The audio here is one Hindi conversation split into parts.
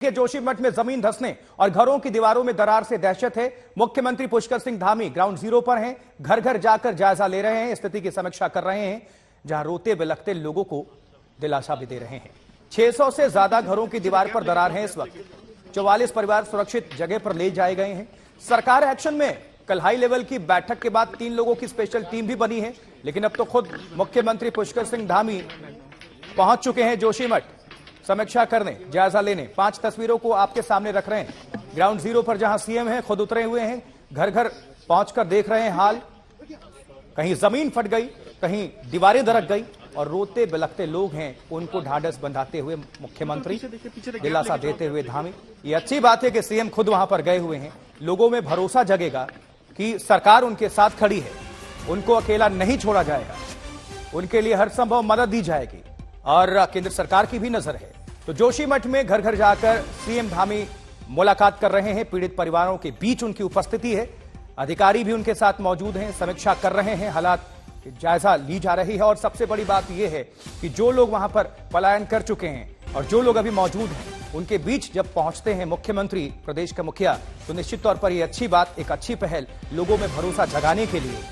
के जोशीमठ में जमीन धंसने और घरों की दीवारों में दरार से दहशत है। मुख्यमंत्री पुष्कर सिंह धामी ग्राउंड जीरो पर हैं, घर घर जाकर जायजा ले रहे हैं, स्थिति की समीक्षा कर रहे हैं, जहां रोते बिलखते लोगों को दिलासा भी दे रहे हैं। 600 से ज्यादा घरों की दीवार पर दरार है। इस वक्त 44 परिवार सुरक्षित जगह पर ले जाए गए हैं। सरकार एक्शन में। कल हाई लेवल की बैठक के बाद 3 लोगों की स्पेशल टीम भी बनी है, लेकिन अब तो खुद मुख्यमंत्री पुष्कर सिंह धामी पहुंच चुके हैं जोशीमठ समीक्षा करने, जायजा लेने। 5 तस्वीरों को आपके सामने रख रहे हैं। ग्राउंड जीरो पर जहां सीएम हैं, खुद उतरे हुए हैं, घर घर पहुंचकर देख रहे हैं हाल। कहीं जमीन फट गई, कहीं दीवारें दरक गई और रोते बिलखते लोग हैं, उनको ढांढस बंधाते हुए मुख्यमंत्री, दिलासा देते हुए धामी। ये अच्छी बात है कि सीएम खुद वहां पर गए हुए हैं। लोगों में भरोसा जगेगा कि सरकार उनके साथ खड़ी है, उनको अकेला नहीं छोड़ा जाएगा, उनके लिए हर संभव मदद दी जाएगी और केंद्र सरकार की भी नजर है। तो जोशीमठ में घर घर जाकर सीएम धामी मुलाकात कर रहे हैं। पीड़ित परिवारों के बीच उनकी उपस्थिति है, अधिकारी भी उनके साथ मौजूद हैं, समीक्षा कर रहे हैं, हालात जायजा ली जा रही है। और सबसे बड़ी बात यह है कि जो लोग वहां पर पलायन कर चुके हैं और जो लोग अभी मौजूद हैं, उनके बीच जब पहुंचते हैं मुख्यमंत्री, प्रदेश का मुखिया, तो निश्चित तौर पर यह अच्छी बात, एक अच्छी पहल लोगों में भरोसा जगाने के लिए,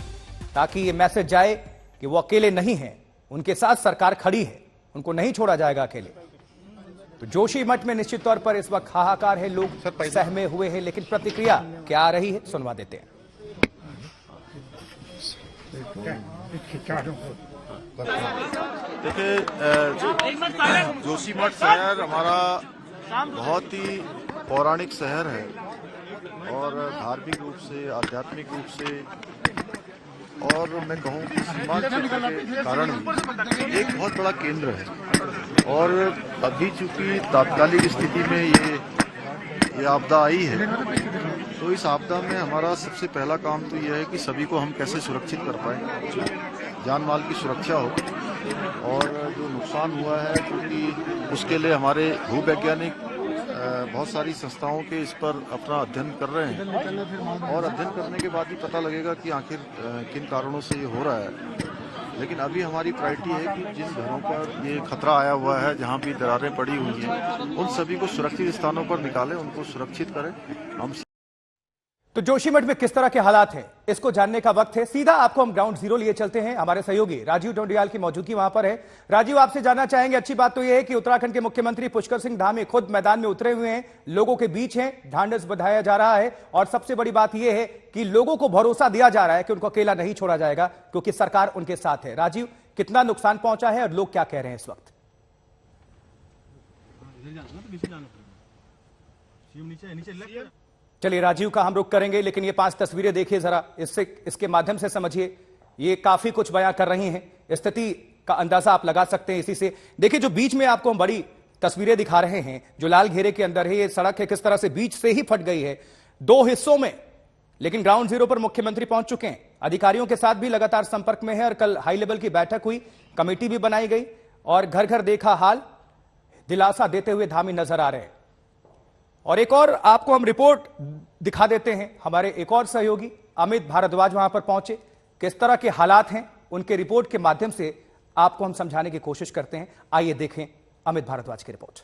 ताकि ये मैसेज जाए कि वो अकेले नहीं है, उनके साथ सरकार खड़ी है, उनको नहीं छोड़ा जाएगा अकेले। तो जोशीमठ में निश्चित तौर पर इस वक्त हाहाकार है, लोग सहमे हुए हैं, लेकिन प्रतिक्रिया क्या आ रही है सुनवा देते हैं। देखिए, जोशीमठ शहर हमारा बहुत ही पौराणिक शहर है और धार्मिक रूप से, आध्यात्मिक रूप से और मैं कहूँ कि सीमांत क्षेत्र के कारण भी एक बहुत बड़ा केंद्र है। और अभी चूंकि तात्कालिक स्थिति में ये आपदा आई है, तो इस आपदा में हमारा सबसे पहला काम तो यह है कि सभी को हम कैसे सुरक्षित कर पाएं, जान माल की सुरक्षा हो। और जो नुकसान हुआ है, क्योंकि उसके लिए हमारे भूवैज्ञानिक बहुत सारी संस्थाओं के इस पर अपना अध्ययन कर रहे हैं और अध्ययन करने के बाद ही पता लगेगा कि आखिर किन कारणों से ये हो रहा है। लेकिन अभी हमारी प्रायोरिटी है कि जिन घरों पर ये खतरा आया हुआ है, जहां भी दरारें पड़ी हुई हैं, उन सभी को सुरक्षित स्थानों पर निकालें, उनको सुरक्षित करें। हम तो जोशीमठ में किस तरह के हालात हैं, इसको जानने का वक्त है। सीधा आपको हम ग्राउंड जीरो लिए चलते हैं। हमारे सहयोगी राजीव ढोंडियाल की मौजूदगी वहां पर है। राजीव, आपसे जानना चाहेंगे, अच्छी बात तो यह है कि उत्तराखंड के मुख्यमंत्री पुष्कर सिंह धामी खुद मैदान में उतरे हुए हैं, लोगों के बीच हैं, ढांढस बंधाया जा रहा है और सबसे बड़ी बात यह है कि लोगों को भरोसा दिया जा रहा है कि उनको अकेला नहीं छोड़ा जाएगा, क्योंकि सरकार उनके साथ है। राजीव, कितना नुकसान पहुंचा है और लोग क्या कह रहे हैं इस वक्त? चलिए, राजीव का हम रुख करेंगे, लेकिन ये 5 तस्वीरें देखिए जरा, इसके माध्यम से समझिए, ये काफी कुछ बयां कर रही हैं। स्थिति का अंदाजा आप लगा सकते हैं इसी से। देखिए, जो बीच में आपको हम बड़ी तस्वीरें दिखा रहे हैं, जो लाल घेरे के अंदर है, ये सड़क है, किस तरह से बीच से ही फट गई है 2 हिस्सों में। लेकिन ग्राउंड जीरो पर मुख्यमंत्री पहुंच चुके हैं, अधिकारियों के साथ भी लगातार संपर्क में है और कल हाई लेवल की बैठक हुई, कमेटी भी बनाई गई और घर घर देखा हाल, दिलासा देते हुए धामी नजर आ रहे हैं। और एक और आपको हम रिपोर्ट दिखा देते हैं, हमारे एक और सहयोगी अमित भारद्वाज वहां पर पहुंचे, किस तरह के हालात हैं, उनके रिपोर्ट के माध्यम से आपको हम समझाने की कोशिश करते हैं। आइए देखें अमित भारद्वाज की report.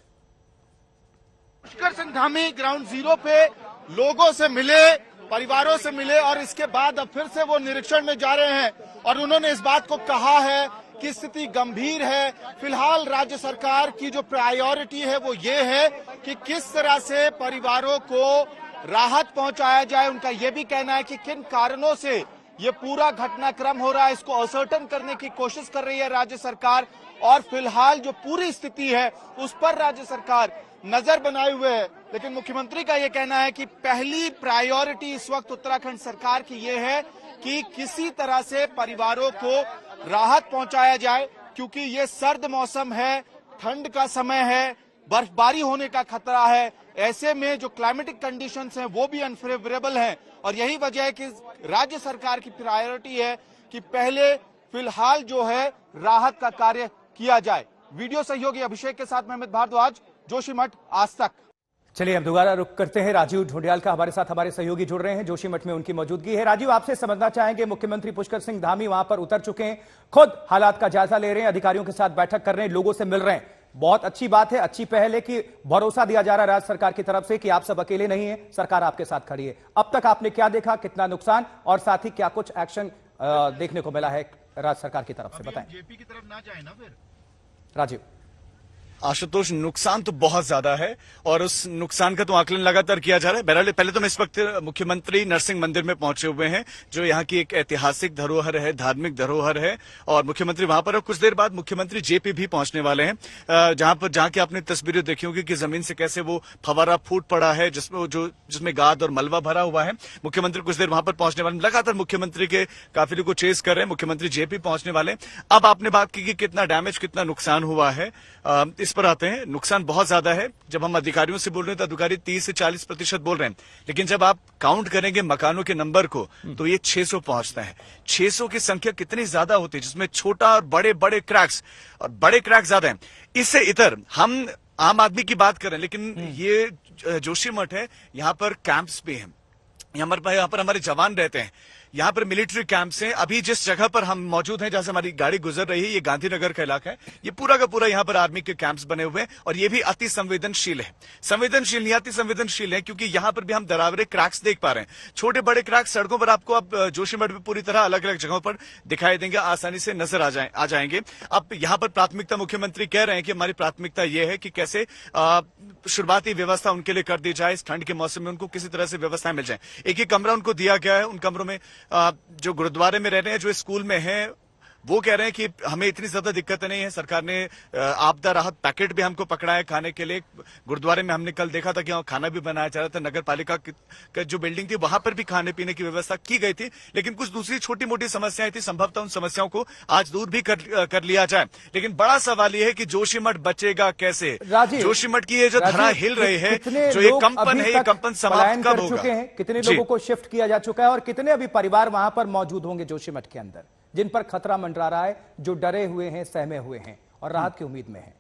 Pushkar Singh Dhami ground zero पे लोगों से मिले, परिवारों से मिले और इसके बाद अब फिर से वो निरीक्षण में जा रहे हैं और उन्होंने इस बात को कहा है कि स्थिति गंभीर है। फिलहाल राज्य सरकार की जो प्रायोरिटी है वो ये है कि किस तरह से परिवारों को राहत पहुंचाया जाए। उनका ये भी कहना है कि किन कारणों से ये पूरा घटनाक्रम हो रहा है, इसको असर्टेन करने की कोशिश कर रही है राज्य सरकार। और फिलहाल जो पूरी स्थिति है उस पर राज्य सरकार नजर बनाए हुए है। लेकिन मुख्यमंत्री का ये कहना है कि पहली प्रायोरिटी इस वक्त उत्तराखंड सरकार की ये है कि किसी तरह से परिवारों को राहत पहुंचाया जाए, क्योंकि ये सर्द मौसम है, ठंड का समय है, बर्फबारी होने का खतरा है। ऐसे में जो क्लाइमेटिक कंडीशंस हैं वो भी अनफेवरेबल हैं और यही वजह है कि राज्य सरकार की प्रायोरिटी है कि पहले फिलहाल जो है राहत का कार्य किया जाए। वीडियो सहयोगी अभिषेक के साथ मैं अमित भारद्वाज, जोशीमठ, आज तक। चलिए, हम दोबारा रुक करते हैं। राजीव ढोंडियाल का हमारे साथ हमारे सहयोगी जुड़ रहे हैं, जोशीमठ में उनकी मौजूदगी है। राजीव, आपसे समझना चाहेंगे, मुख्यमंत्री पुष्कर सिंह धामी वहां पर उतर चुके हैं, खुद हालात का जायजा ले रहे हैं, अधिकारियों के साथ बैठक कर रहे हैं, लोगों से मिल रहे हैं, बहुत अच्छी बात है, अच्छी पहल है कि भरोसा दिया जा रहा है राज्य सरकार की तरफ से कि आप सब अकेले नहीं हैं, सरकार आपके साथ खड़ी है। अब तक आपने क्या देखा, कितना नुकसान, और साथ ही क्या कुछ एक्शन देखने को मिला है राज्य सरकार की तरफ से, बताएं। जेपी की तरफ ना जाए ना फिर राजीव। आशुतोष, नुकसान तो बहुत ज्यादा है और उस नुकसान का तो आकलन लगातार किया जा रहा है। बहरहाल पहले तो मैं इस वक्त मुख्यमंत्री नरसिंह मंदिर में पहुंचे हुए हैं, जो यहाँ की एक ऐतिहासिक धरोहर है, धार्मिक धरोहर है, और मुख्यमंत्री वहां पर, और कुछ देर बाद मुख्यमंत्री जेपी भी पहुंचने वाले हैं, जहां की आपने तस्वीरें देखी होगी कि जमीन से कैसे वो फवारा फूट पड़ा है, जिसमें गाद और मलबा भरा हुआ है। मुख्यमंत्री कुछ देर वहां पर पहुंचने वाले, लगातार मुख्यमंत्री के काफिले को चेस कर रहे हैं, मुख्यमंत्री जेपी पहुंचने वाले। अब आपने बात की कि कितना डैमेज, कितना नुकसान हुआ है, इस पर आते हैं। नुकसान बहुत ज्यादा है। जब हम अधिकारियों से बोल रहे हैं तो अधिकारी 30 से 40% बोल रहे हैं, लेकिन जब आप काउंट करेंगे मकानों के नंबर को तो ये 600 पहुंचता है। 600 की संख्या कितनी ज्यादा होती है, जिसमें छोटा और बड़े बड़े क्रैक्स, और बड़े क्रैक ज्यादा है। इससे इतर हम आम आदमी की बात करें, लेकिन ये जोशीमठ है, यहाँ पर कैंप्स भी हैं, यहाँ पर हमारे जवान रहते हैं, यहाँ पर मिलिट्री कैंप्स हैं। अभी जिस जगह पर हम मौजूद हैं, जहां से हमारी गाड़ी गुजर रही है, ये गांधीनगर का इलाका है। ये पूरा का पूरा यहाँ पर आर्मी के कैंप्स बने हुए हैं, और ये भी अति संवेदनशील है। संवेदनशील नहीं, अति संवेदनशील है, क्योंकि यहाँ पर भी हम दरावरे क्रैक्स देख पा रहे हैं। छोटे बड़े क्रैक्स सड़कों पर आपको अब जोशीमठ में पूरी तरह अलग अलग जगहों पर दिखाई देंगे, आसानी से नजर आ जाएंगे। अब यहाँ पर प्राथमिकता, मुख्यमंत्री कह रहे हैं कि हमारी प्राथमिकता यह है कि कैसे शुरुआती व्यवस्था उनके लिए कर दी जाए, इस ठंड के मौसम में उनको किसी तरह से व्यवस्थाएं मिल जाए। एक ही कमरा उनको दिया गया है। उन कमरों में जो गुरुद्वारे में रह रहे हैं, जो स्कूल में हैं, वो कह रहे हैं कि हमें इतनी ज्यादा दिक्कतें नहीं है। सरकार ने आपदा राहत पैकेट भी हमको पकड़ा है खाने के लिए। गुरुद्वारे में हमने कल देखा था कि वहां खाना भी बनाया जा रहा था। नगर पालिका की जो बिल्डिंग थी, वहां पर भी खाने पीने की व्यवस्था की गई थी, लेकिन कुछ दूसरी छोटी मोटी समस्याएं थी। संभवतः उन समस्याओं को आज दूर भी कर लिया जाए। लेकिन बड़ा सवाल यह है कि जोशीमठ बचेगा कैसे। जोशीमठ की ये जो धरा हिल रही है, जो ये कंपन है, ये कंपन समाप्त कब होगा? कितने लोगों को शिफ्ट किया जा चुका है, और कितने अभी परिवार वहां पर मौजूद होंगे जोशीमठ के अंदर, जिन पर खतरा मंडरा रहा है, जो डरे हुए हैं, सहमे हुए हैं और राहत की उम्मीद में हैं?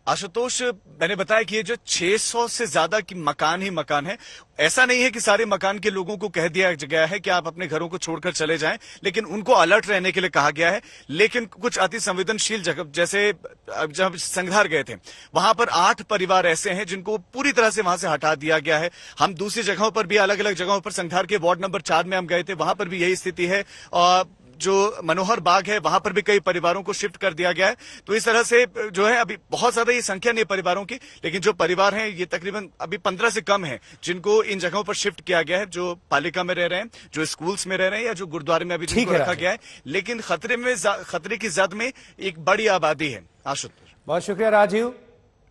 आशुतोष, मैंने बताया कि ये जो 600 से ज्यादा की मकान ही मकान है। ऐसा नहीं है कि सारे मकान के लोगों को कह दिया गया है कि आप अपने घरों को छोड़कर चले जाएं, लेकिन उनको अलर्ट रहने के लिए कहा गया है। लेकिन कुछ अति संवेदनशील जगह, जैसे जब संघार गए थे, वहां पर 8 परिवार ऐसे हैं जिनको पूरी तरह से वहां से हटा दिया गया है। हम दूसरी जगहों पर भी, अलग अलग जगहों पर, संघार के वार्ड नंबर 4 में हम गए थे, वहां पर भी यही स्थिति है। और जो मनोहर बाग है, वहां पर भी कई परिवारों को शिफ्ट कर दिया गया है। तो इस तरह से जो है, अभी बहुत ज्यादा ये संख्या नहीं परिवारों की, लेकिन जो परिवार हैं, ये तकरीबन अभी 15 से कम है जिनको इन जगहों पर शिफ्ट किया गया है, जो पालिका में रह रहे हैं, जो स्कूल्स में रह रहे हैं, या जो गुरुद्वारे में अभी जिनको रखा गया है। लेकिन खतरे की जद में एक बड़ी आबादी है। आशुतोष, बहुत शुक्रिया राजीव,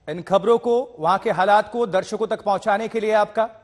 इन खबरों को, वहां के हालात को दर्शकों तक पहुंचाने के लिए आपका।